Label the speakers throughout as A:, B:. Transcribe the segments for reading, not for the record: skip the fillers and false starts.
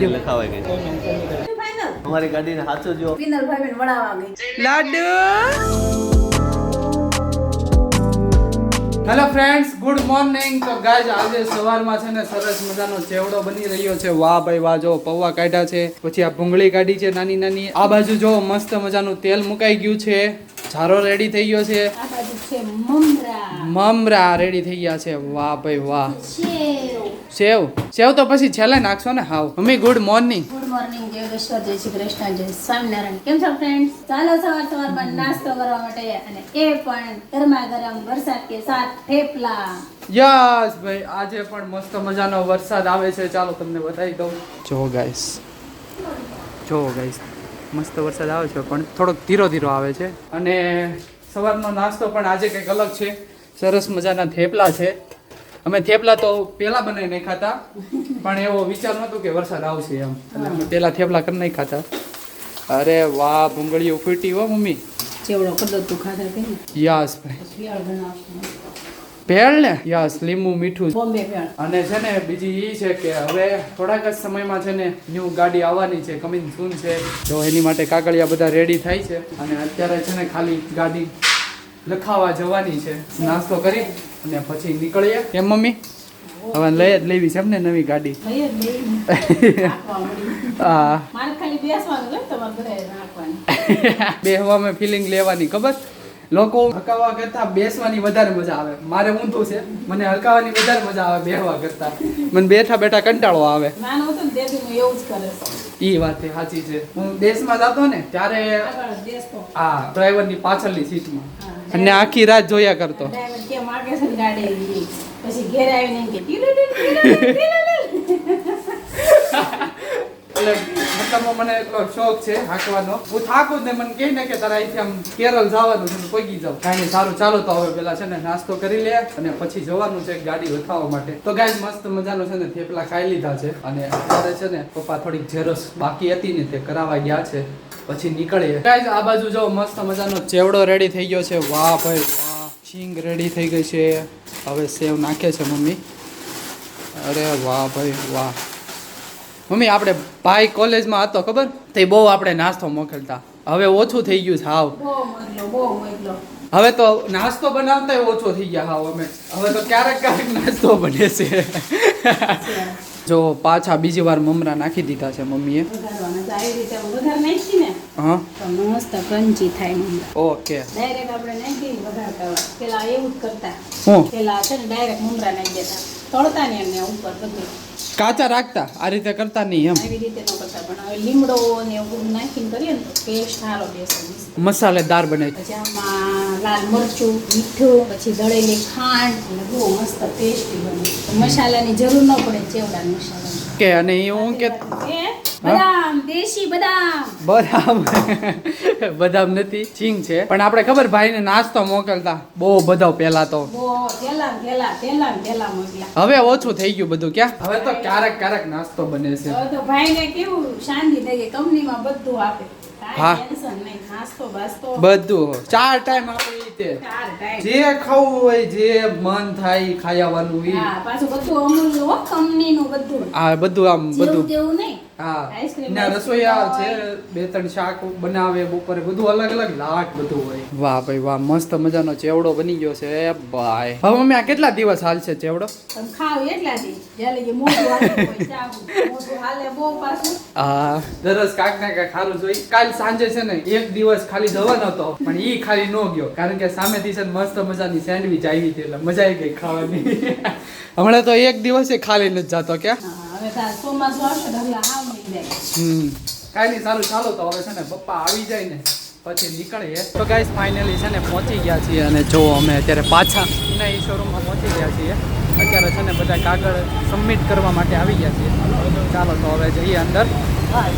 A: લખાવાય ગઈ અમારી ગાડીને હાથો જો
B: લાડુ હેલો ફ્રેન્ડ્સ, ગુડ મોર્નિંગ. તો ગાઈઝ આજે સવારમાં છે ને સરસ મજાનો ચેવડો બની રહ્યો છે. વાહ ભાઈ વાહ, જો પૌવા કાઢ્યા છે, પછી આ ભૂંગળી કાઢી છે નાની નાની. આ બાજુ જો મસ્ત મજાનું તેલ મુકાઈ ગયું છે, ઝારો રેડી થઈ ગયો છે,
C: આ બાજુ છે
B: મમરા રેડી થઈ ગયા છે. વાહ ભાઈ વાહ. સેવ તો પછી છેલ્લે નાખશો ને. હાવ mummy good morning.
C: Good morning, જય ઈશ્વર, જય શ્રી કૃષ્ણ, જય સ્વામિનારાયણ. કેમ છો ફ્રેન્ડ્સ? ચાલો સવારમાં નાસ્તો કરવા માટે, અને એ પણ ગરમા ગરમ વરસાદ કે સાથ થેપલા.
B: યસ ભાઈ, આજે પણ મસ્ત મજાનો વરસાદ આવે છે. ચાલો તમને બતાવી દઉં. જો ગાઈસ મસ્ત વરસાદ આવે છે, પણ થોડોક ધીરો ધીરો આવે છે. અને સવારનો નાસ્તો પણ આજે કંઈક અલગ છે. સરસ મજાના થેપલા છે. અમે થેપલા તો પેલા બનાવી નહીં ખાતા, પણ એવો વિચાર નહોતો કે વરસાદ આવશે એમ, એટલે અમે પેલા થેપલા કરી નહીં ખાતા. અરે વાહ, ભૂંગળીઓ ફૂટી હો મમ્મી.
C: ચેવડો કદો તું ખાધા કે
B: યસ ભાઈ,
C: ભેળ બનાવશું.
B: ભેળ ને યસ, લીંબુ મીઠું.
C: બોમ્બે ભેળ.
B: અને છે ને બીજી એ છે કે હવે થોડાક જ સમયમાં છે ને ન્યૂ ગાડી આવવાની છે, કમિંગ સૂન છે. તો એની માટે કાગળિયા બધા રેડી થાય છે, અને અત્યારે છે ને ખાલી ગાડી લખાવા જવાની છે. નાસ્તો કરી અને પછી નીકળીએ. કેમ મમ્મી? હવે લઈ જ લેવી છે એમને નવી ગાડી? હા,
C: મારે ખાલી બેસવાનું છે, તમારે બધાએ રાખવાનું.
B: બેહવામાં ફિલિંગ લેવાની. ખબર, લોકો હકાવા કરતા બેસવાની વધારે મજા આવે. મારે ઊંધું છે, મને હકાવાની વધારે મજા આવે બેહવા કરતા. મને બેઠા બેઠા કંટાળો આવે.
C: નાનો હતો ને તેથી હું એવું જ કરે છે.
B: ઈ વાત સાચી છે. હું દેશમાં જતો ને ત્યારે
C: આગળ બેસતો.
B: હા, ડ્રાઈવરની પાછળની સીટમાં,
C: હા.
B: અને આખી રાત જોયા કરતો.
C: ડ્રાઈવર કેમ આગે છે ને ગાડી લઈ. પછી ઘેર આવીને એમ કે
B: એટલે મતલબ મને એટલો શોખ છે હાંકવાનો. હું થાકું જ ને મને કહે ને કે તારા અહીંથી આમ કેરળ જવાનું છે, પગી જાવ. કાંઈ નહીં, સારું ચાલો તો હવે પેલા છે ને નાસ્તો કરી લે, અને પછી જવાનું છે ગાડી વથાવવા માટે. તો ગાઈસ મસ્ત મજાનો છે ને થેપલા ખાઈ લીધા છે, અને અત્યારે છે ને પપ્પા થોડીક ઝેરોસ બાકી હતી ને તે કરાવવા ગયા છે, પછી નીકળીએ. ગાઈસ આ બાજુ જો મસ્ત મજાનો ચેવડો રેડી થઈ ગયો છે. વાહ ભાઈ વાહ, શીંગ રેડી થઈ ગઈ છે. હવે સેવ નાખે છે મમ્મી. અરે વાહ ભાઈ વાહ. મમ્મી આપણે ભાઈ કોલેજમાં હતો ખબર, તે બહુ આપણે નાસ્તો મોકલતા. હવે ઓછું થઈ ગયું છે હાવ.
C: બહુ મોકલો.
B: હવે તો નાસ્તો બનાવતા ઓછો થઈ ગયા હાવ અમે. હવે તો ક્યારેક નાસ્તો બને છે. જો પાછા બીજી વાર મમરા નાખી દીધા છે મમ્મીએ.
C: વઘારવાના તો આવી રીતે વઘાર નાખી ને
B: હા,
C: તો મસ્ત ક્રન્ચી થાય મમરા.
B: ઓકે.
C: ડાયરેક્ટ આપણે નાખી વઘારતા હોય. પેલા એવું જ કરતા.
B: હું
C: પેલા છે ને ડાયરેક્ટ મમરા નાખી દેતા, તળતા ને એમને ઉપર બધું
B: કાચા રાખતા, આ રીતે કરતા નહીં એમ.
C: આવી રીતે ન કરતા, પણ હવે લીમડો ને એવું બધું નાખીને કરીએ ને તો ટેસ્ટ સારો બેસે.
B: મસાલેદાર બને.
C: પછી આમાં લાલ મરચું, મીઠું, પછી દળેલી ખાંડ, અને બહુ મસ્ત ટેસ્ટી બને. મસાલાની જરૂર ન પડે, ચેવડાના મસાલા
B: કે અને એ હું કે
C: બદામ, દેશી બદામ.
B: બદામ નથી, ચીંગ છે. પણ આપણે ખબર ભાઈને નાસ્તો મોકલતા બહુ બધા પેલા તો.
C: બહુ પેલા મોકલ્યા.
B: હવે ઓછું થઈ ગયું બધું. ક્યાં હવે તો ક્યારેક નાસ્તો બને છે.
C: હવે તો ભાઈને કેવું શાંતિ થઈ ગઈ, કંપનીમાં બધું આપે.
B: હા.
C: ટેન્શન નહીં, નાસ્તો બાસ્તો
B: બધું 4 ટાઈમ આપણે રીતે
C: 4 ટાઈમ.
B: જે ખાવું હોય, જે મન થાય ઈ ખાઈ આવવાનું. ઈ
C: હા, પાછું બધું અમૂલ હો, કંપનીનું બધું.
B: આ બધું આમ બધું.
C: જેવું નહીં.
B: હા,
C: આઈસ્ક્રીમ
B: ના રસોઈયા છે, 2-3 શાક બનાવે બપોરે, બધું અલગ લાટ બધું હોય. વાહ ભાઈ વાહ, મસ્ત મજાનો ચેવડો બની ગયો છે ભાઈ. હવે મમ્મી આ કેટલા દિવસ હાલશે ચેવડો?
C: તમે ખાવ એટલાથી જ્યારે કે મોઢું હાલે હોય, ચાવું મોઢું હાલે બહુ પાછું.
B: હા, દરરોજ કાંક ના કાંક ખારું જોઈ. કાલ સાંજે છે ને એક દિવસ ખાલી જવાનો હતો, પણ ઈ ખાલી નો ગયો, કારણ કે સામેથી છે ને મસ્ત મજાની સેન્ડવિચ આવી હતી, એટલે મજા આવી ગઈ ખાવાની. હમણાં તો એક દિવસે ખાલી નથી જાતો. ક્યાં
C: હા, હવે તાર ચોમાસું આવશે તો હવે હાવ નહીં જાય.
B: કાંઈ નહીં, સારું ચાલો તો હવે છે ને પપ્પા આવી જાય ને પછી નીકળીએ. તો ગાઈસ ફાઇનલી છે ને પહોંચી ગયા છીએ, અને જો અમે અત્યારે પાછા એના એ શોરૂમમાં પહોંચી ગયા છીએ. અત્યારે છે ને બધા કાગળ સબમિટ કરવા માટે આવી ગયા છીએ. ચાલો તો હવે જઈએ અંદર,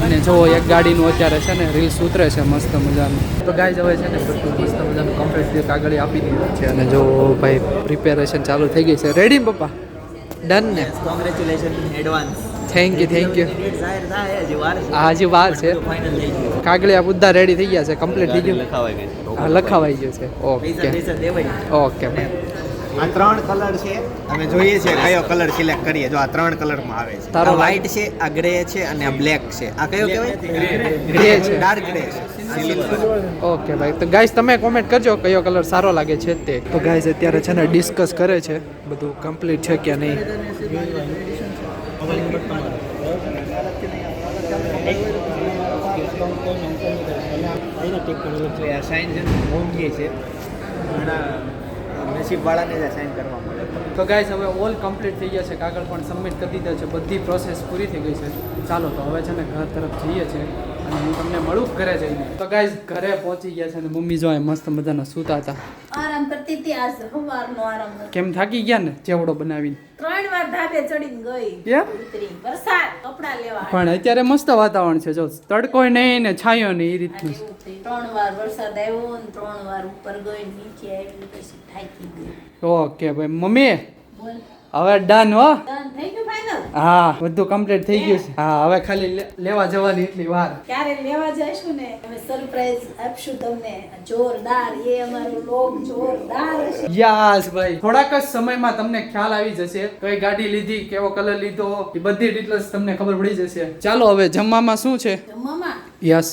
B: અને જો એક ગાડીનું અત્યારે છે ને રીલ્સ ઉતરે છે મસ્ત મજાનું. તો ગાઈસ હવે છે ને બધું મસ્ત મજાનું કમ્પ્લીટ કાગળ આપી દીધું છે, અને જો ભાઈ પ્રિપેરેશન ચાલુ થઈ ગઈ છે. રેડી પપ્પા? ડન ને?
A: Congratulation advance.
B: થેન્ક યુ હજી વાર છે.
A: ફાઇનલ થઈ ગયું.
B: કાગળિયા બધા રેડી થઈ ગયા છે, કમ્પ્લીટ થઈ ગયું.
A: લખાવાય ગઈ.
B: હા, લખાવાઈ ગયું છે. ઓકે ઓકે ભાઈ.
D: આ 3 કલર છે. અમે જોઈએ છે કયો કલર સિલેક્ટ કરીએ. જો આ 3 કલરમાં આવે છે.
B: તારો
D: આ વ્હાઈટ છે, આ ગ્રે છે અને આ બ્લેક છે. આ કયો કહેવાય?
B: ગ્રે છે.
D: ડાર્ક ગ્રે છે. સિલ્વર.
B: ઓકે ભાઈ, તો ગાઈસ તમે કોમેન્ટ કરજો કયો કલર સારો લાગે છે તે. તો ગાઈસ અત્યારે છે ને ડિસ્કસ કરે છે બધું કમ્પ્લીટ છે કે નહીં.
D: સાઇન છે મોંઘી છે. નસીબ વાળાને જ સાઇન કરવા મળે.
B: તો ગાઈસ હવે ઓલ કમ્પ્લીટ થઈ ગયા છે, કાગળ પણ સબમિટ કરી દીધા છે, બધી પ્રોસેસ પૂરી થઈ ગઈ છે. ચાલો તો હવે છે ને ઘર તરફ જઈએ છીએ અને હું તમને મળું ઘરે જઈને. તો ગાઈસ ઘરે પહોંચી ગયા છે અને મમ્મી જો મસ્ત મજાના સૂતા હતા.
C: આરામ કરતી હતી આજ સવારનો આરામ હતો.
B: કેમ થાકી ગયા ને ચેવડો બનાવીને?
C: 3 વાર ધાબે ચડીને ગઈ.
B: કેમ?
C: ઉતરી વરસાદ કપડા લેવા.
B: પણ અત્યારે મસ્ત વાતાવરણ છે, જો તડકોય નહીં ને છાંયો નહીં, એ રીતનું છે.
C: 3 વાર વરસાદ આવ્યો ને 3 વાર ઉપર ગઈ નીચે આવી પછી થાકી ગઈ.
B: ઓકે ભાઈ મમ્મી
C: બોલ
B: હવે ડન હો.
C: ડન થઈ ગયું ફાઇનલ?
B: હા બધું કમ્પ્લીટ થઈ ગયું છે. હા હવે ખાલી લેવા જવાની એટલી વાર.
C: ક્યારે લેવા જઈશું ને અમે સરપ્રાઈઝ આપશું તમને જોરદાર. એ અમારો લોક જોરદાર હશે.
B: યસ ભાઈ, થોડાક જ સમયમાં તમને ખ્યાલ આવી જશે કઈ ગાડી લીધી, કેવો કલર લીધો, એ બધી ડિટેલ્સ તમને ખબર પડી જશે. ચાલો હવે જમવામાં શું છે?
C: જમવામાં
B: યસ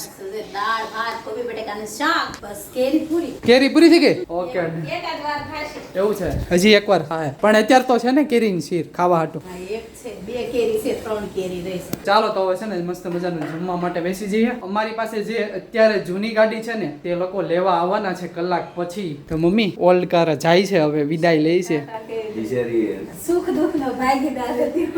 C: દાળ ભાત કોબી બટેકાનું શાક બસ કેરી પૂરી.
B: કેરી પૂરી થઈ ગઈ? ઓકે
C: એકાદ વાર ખાશે.
B: એવું છે, હજી એકવાર હા. પણ અત્યારે તો છે ને કેરીની શીર ખાવા હાટું.
C: હા, એક છે 2 કેરી છે 3 કેરી રહેશે.
B: ચાલો તો હવે છે ને મસ્ત મજાનું જમવા માટે બેસી જઈએ. અમારી પાસે જે અત્યારે જૂની ગાડી છે ને તે લોકો લેવા આવવાના છે કલાક પછી. તો મમ્મી ઓલ્ડ કાર જાય છે, હવે વિદાય લે છે.
C: સુખ દુઃખ નો ભાગીદાર હતી.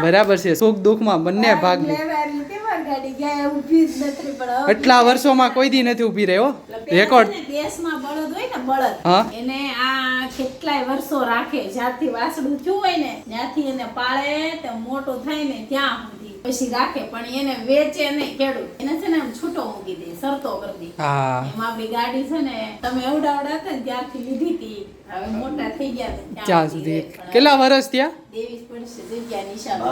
B: બરાબર છે, સુખ દુઃખમાં બંને ભાગ લે.
C: લેવાની તેમાં ગાડી ગયા ઊભી જ નથી પણ હવે
B: એટલા વર્ષોમાં કોઈ દી નથી ઊભી રહ્યો રેકોર્ડ.
C: દેશમાં બળદ હોય ને બળદ,
B: હા.
C: એને આ કેટલાય વર્ષો રાખે, જ્યાંથી વાસડું થયું હોય ને ત્યાંથી એને પાળે તો મોટો થાય ને ત્યાં સુધી પછી રાખે, પણ એને વેચે નહીં ખેડૂત. એને છે ને આમ છૂટો મૂકી દે, શરતો કરી દે.
B: હા
C: એમાં આપણી ગાડી છે ને તમે એવડા હતા ને ત્યારથી લીધી હતી, હવે મોટા થઈ ગયા ને
B: ત્યાં સુધી કેટલા વર્ષ થયા?
C: દેવી પડશે જગ્યા નિશાબે.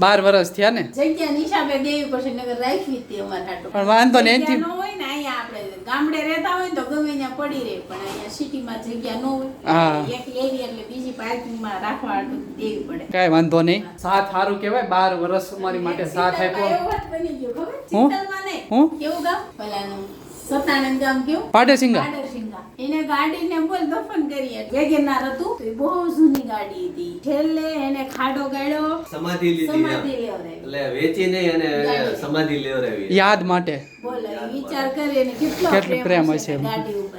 B: 12 વર્ષ થયા ને.
C: જગ્યા નિશાબે દેવી પડશે, નગર રાખવી હતી અમારે હાટુ.
B: પણ વાંધો નહીં,
C: જગ્યા ન હોય ને અહીંયા આપણે ગામડે રહેતા હોય ને તો ગમે ત્યાં પડી રહે, પણ અહીંયા સિટીમાં જગ્યા ન હોય.
B: હા.
C: એક લેવી એટલે બીજી પાર્કિંગમાં રાખવા હાટુ દેવી પડે.
B: કાંઈ વાંધો નહીં. સાથ સારું કહેવાય, 12 વર્ષ અમારી માટે સાથ આપ્યો.
C: એવું વાત બની ગયું ખબર?
B: હું?
C: ચિંતલમાં નહીં.
B: હું?
C: કેવું ગામ? પેલાનું સતાનંદ ગામ કેવું?
B: પાટેસિંગા.
C: પાડરસિંગા. એને ગાડીને બોલ દફન કરી. વેગેનાર હતું તો એ બહુ જૂની ગાડી હતી. છેલ્લે એને ખાડો ગાળ્યો,
A: સમાધિ લીધી
C: સમાધિ લેવડાવી.
A: એટલે વેચી નહીં અને સમાધિ લેવડાવી.
B: યાદ માટે.
C: બોલ હવે વિચાર કરી એને કેટલો
B: પ્રેમ
C: હશે
B: હશે.
C: ગાડી ઉપર.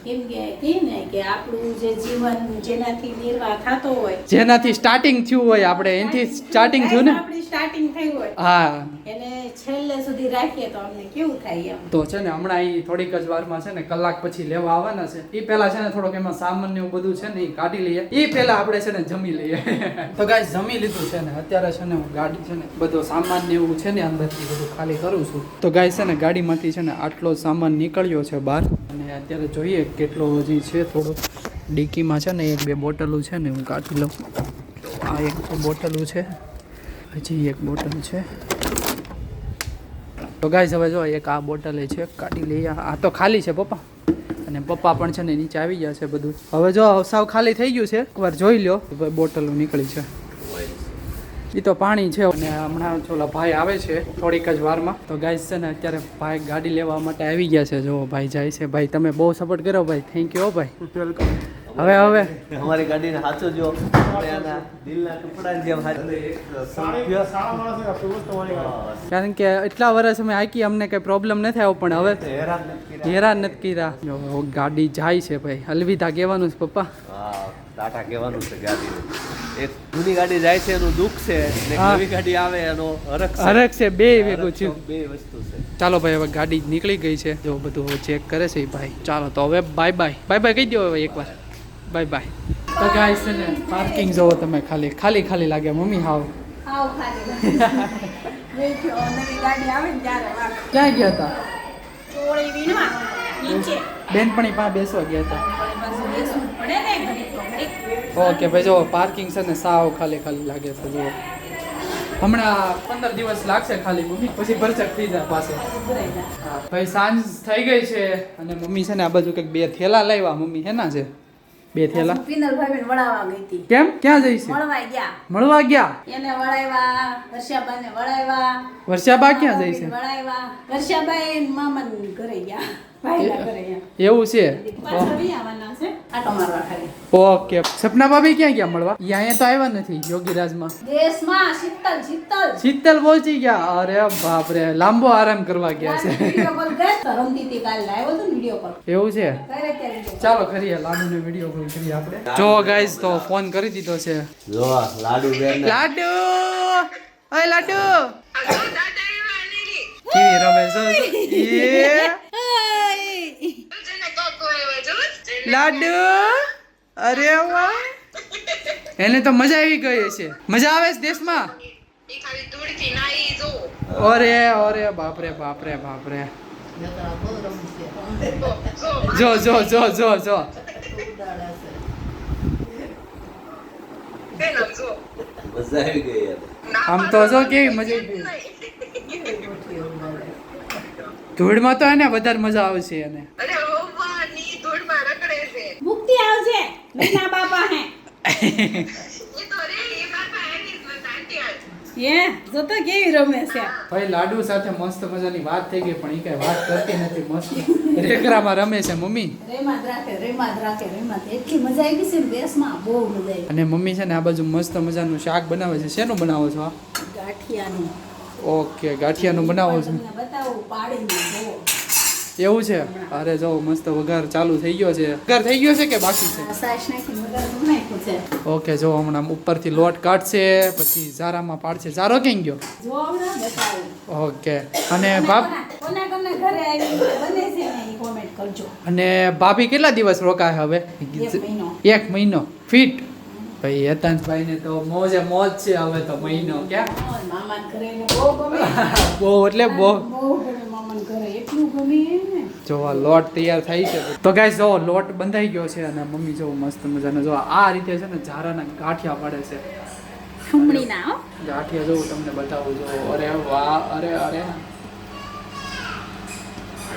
C: કેમ કે ને કે આપણું જે જીવન જેનાથી નિર્વાહ થતો હોય,
B: જેનાથી સ્ટાર્ટિંગ થયું હોય, આપણે એનાથી સ્ટાર્ટિંગ થયું ને.
C: આપણી સ્ટાર્ટિંગ થઈ હોય,
B: હા
C: એને છેલ્લે સુધી રાખીએ તો અમને કેવું થાય એમ.
B: તો છે ને હમણાં અહીં થોડીક જ વારમાં છે ને કલાક પછી લેવા આવવાના છે. એ પહેલા છે ને થોડોક એમાં સામાન ને એવું બધું છે ને એ કાઢી લઈએ. એ પહેલા આપણે છે ને જમી લઈએ. તો ગાઈસ જમી લીધું છે ને અત્યારે છે ને હું ગાડી છે ને બધો સામાન ને એવું છે ને અંદરથી બધું ખાલી કરું છું. તો ગાઈસ છે ને ગાડીમાંથી છે ને આટલો સામાન નીકળ્યો છે બહાર અને અત્યારે જોઈએ કેટલો હજી છે. થોડો ડીકીમાં છે ને 1-2 બોટલો છે ને હું કાઢી લઉં. આ એક બોટલું છે, હજી એક બોટલ છે. તો ગાઈસ હવે જો એક આ બોટલ છે કાઢી લઈએ. આ તો ખાલી છે પપ્પા, અને પપ્પા પણ છે ને નીચે આવી ગયા છે બધું. હવે જો સાવ ખાલી થઈ ગયું છે, એકવાર જોઈ લો. બોટલો નીકળી છે, એ તો પાણી છે. અને હમણાં ચોલા ભાઈ આવે છે થોડીક જ વારમાં. તો ગાઈસ છે ને અત્યારે ભાઈ ગાડી લેવા માટે આવી ગયા છે. જો ભાઈ જાય છે. ભાઈ તમે બહુ સપોર્ટ કર્યો ભાઈ, થેન્ક યુ ભાઈ. વેલકમ. હવે
A: અમારી ગાડીને હાચો જો એના દિલના ટુકડા જેમ
B: કારણ કે એટલા વર્ષ અમે હાકી, અમને કઈ પ્રોબ્લેમ નથી આવ્યો, પણ હવે હેરાન નથી કર્યા. જો ગાડી જાય છે ભાઈ, અલવિદા કહેવાનું છે પપ્પા.
A: હા ટાટા કહેવાનું છે ગાડીને. એક જૂની ગાડી જાય છે એનું દુઃખ છે, અને એક નવી ગાડી આવે એનો હરખ છે.
B: બે ભેગું છે,
A: બે વસ્તુ છે.
B: ચાલો ભાઈ હવે ગાડી નીકળી ગઈ છે. જો બધું ચેક કરે છે ભાઈ. ચાલો તો હવે બાય બાય. બાય બાય કહી દો હવે એકવાર. Bye bye. તો ગાઈસ છે ને પાર્કિંગ જોવો તમે, ખાલી ખાલી ખાલી લાગે મમ્મી. હાવ
C: આવ ખાલી વેખ્યો નવી ગાડી આવે ને ત્યારે વાહ.
B: ક્યાં ગયા હતા?
C: ચોળી વીણવા નીચે
B: બેનપણી પાસે બેસવા ગયા હતા.
C: પાછું બેસવું પડે ને ઘડીક તો ઘડીક.
B: ઓકે ભાઈ જો પાર્કિંગ છે ને સાવ ખાલી ખાલી લાગે છે. જો હમણાં 15 દિવસ લાગશે ખાલી મમ્મી, પછી ભરચક થઈ જાય પાસે. ભાઈ સાંજ થઈ ગઈ છે અને મમ્મી છે ને આ બાજુ કંઈક 2 થેલા લાવ્યા મમ્મી. હેના છે 2 થેલા
C: પિનલ ભાભીને વળાવવા ગઈ હતી.
B: કેમ ક્યાં જઈશ
C: મળવા ગયા.
B: મળવા ગયા
C: એને વળાવ્યા, વર્ષાબાને વળાવ્યા.
B: વર્ષાબા ક્યાં જઈશે
C: વળાવ્યા. વર્ષાબાઈ મામાના ઘરે ગયા. ભાઈના ઘરે ગયા.
B: એવું છે
C: પાછળ વી આવવાના છે. આટો મારવા ખાલી.
B: ઓકે સપના ભાભી ક્યાં ગયા મળવા અહીંયા તો આવ્યા નથી યોગીરાજમાં
C: દેશમાં શીતલ.
B: શીતલ પહોંચી ગયા અરે બાપ રે લાંબો આરામ કરવા ગયા છે
C: વિડીયો કોલ કરે તો રમતી હતી કાલે લાવ્યો તો વિડીયો કોલ.
B: એવું છે
C: કરે ત્યારે video call.
B: ચાલો કરીએ લાડુને વિડીયો કોલ કરીએ આપણે જો ગાઈસ તો ફોન કરી દીધો છે
A: જો લાડુ બેન
B: લાડુ ઓય લાડુ કેવી રમે છે લાડુ અરે વાહ એને તો મજા આવી ગઈ છે મજા આવે છે દેશમાં અરે અરે બાપરે બાપરે બાપરે જો જો જો જો જો
A: મજા આવી ગઈ યાર.
B: આમ તો જો કેવી મજા આવી ગઈ ધૂળમાં તો એને વધારે મજા આવશે એને
C: મુક્તિ આવશે. નૈના બાપા હે. જો તો કેવી રમે છે.
B: ભાઈ લાડુ સાથે મસ્ત મજાની વાત થઈ ગઈ પણ એ કઈ વાત કરતી નથી મસ્ત રેકરામાં રમે છે મમ્મી
C: રેમાં જ રાખે. એટલી મજા આવી ગઈ છે ને દેશમાં બહુ મજા આવી.
B: અને મમ્મી છે ને આ બાજુ મસ્ત મજાનું શાક બનાવે છે શેનું બનાવો છો આ
C: ગાંઠિયાનું.
B: ઓકે ગાંઠિયાનું બનાવો છો
C: તમને બતાવું પાડીને જોવો.
B: એવું છે અરે જો મસ્ત વઘાર ચાલુ થઈ ગયો છે વઘાર થઈ ગયો છે કે બાકી છે
C: આ સાસ નાખીને વઘાર નાખ્યું છે.
B: ઓકે જો હમણાં ઉપરથી લોટ કાઢશે પછી ઝારામાં પાડશે ઝારો ક્યાં ગયો
C: જો હમણાં બતાવું.
B: ઓકે અને બાપ
C: કોના ઘરે આવી બને છે ને એ કોમેન્ટ કરજો.
B: અને ભાભી કેટલા દિવસ રોકાય હવે
C: 1 મહિનો.
B: 1 મહિનો ફિટ ભાઈ હેતાંશભાઈ ને તો મોજે મોજ છે હવે તો મહિનો ક્યાં
C: મામાના ઘરે એને બહુ ગમે.
B: બહુ એટલે બહુ
C: બહુ ગમે મામાના ઘરે. એટલું ગમે ને.
B: જો આ લોટ તૈયાર થાય છે તો ગાઈસ જો લોટ બંધાઈ ગયો છે અને મમ્મી જો મસ્ત મજાનો જો આ રીતે છે ને ઝારાના ગાંઠિયા પાડે છે
C: ખમણીના હો.
B: ગાંઠિયા જો તમને બતાવું જો અરે વાહ અરે અરે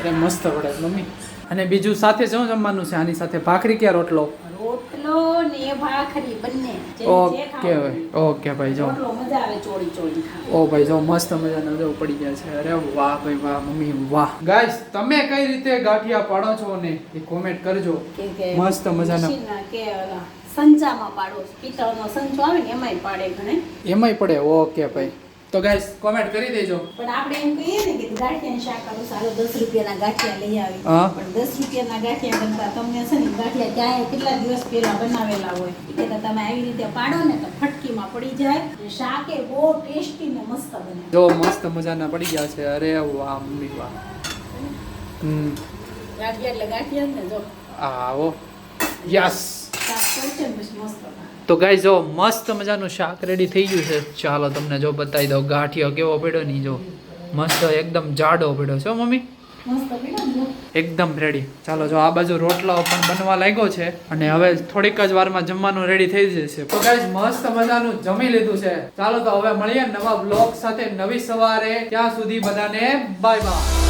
B: અરે મસ્ત પડે છે મમ્મી અને બીજું સાથે શું જમવાનું છે આની સાથે ભાખરી કે રોટલો
C: રોટલો ને ભાખરી બંને. જે
B: ઓકે
C: ખાવું.
B: ઓકે ભાઈ જો
C: રોટલો મજા આવે ચોળી ખાવાની.
B: ઓ ભાઈ જો મસ્ત મજાના જો પડી ગયા છે અરે વાહ ભાઈ વાહ મમ્મી વાહ ગાઈસ તમે કઈ રીતે ગાંઠિયા પાડો છો ને એ કોમેન્ટ કરજો
C: કેમ કે
B: મસ્ત મજાના
C: મશીનના કે ઓલા સંચામાં પાડો. પિત્તળનો સંચો આવે ને એમાંય પાડે ઘણે.
B: એમાંય પડે ઓકે ભાઈ તો ગાઈસ કોમેન્ટ કરી દેજો
C: પણ આપણે એમ કહીએ ને કે ગાંઠિયાનું શાક આવું સારું 10 રૂપિયાના ગાંઠિયા લઈ આવી.
B: હા.
C: પણ 10 રૂપિયાના ગાંઠિયા કરતા તમને છે ને ગાંઠિયા ક્યાંય કેટલા દિવસ પહેલા બનાવેલા હોય એટલે તમે આવી રીતે પાડો ને તો ફટકીમાં પડી જાય. અને શાક એ બહુ ટેસ્ટી ને મસ્ત બને.
B: જો મસ્ત મજાના પડી ગયા છે અરે વાહ મમ્મી વાહ
C: ગાંઠિયા એટલે ગાંઠિયા જ ને જો
B: આવો યસ
C: શાક પડશે ને પછી મસ્ત બને.
B: તો ગાઈસ જો મસ્ત મજાનું શાક રેડી થઈ ગયું છે ચાલો તમને જો બતાવી દઉં ગાંઠિયો કેવો પડ્યો નહીં જો મસ્ત એકદમ જાડો પડ્યો છે હો મમ્મી
C: મસ્ત પડ્યો ને જો.
B: એકદમ રેડી ચાલો જો આ બાજુ રોટલો પણ બનવા લાગ્યો છે અને હવે થોડીક જ વારમાં જમવાનું રેડી થઈ જશે તો ગાઈસ મસ્ત મજાનું જમી લીધું છે ચાલો તો હવે મળીએ નવા બ્લોગ સાથે નવી સવારે ત્યાં સુધી બધાને બાય બાય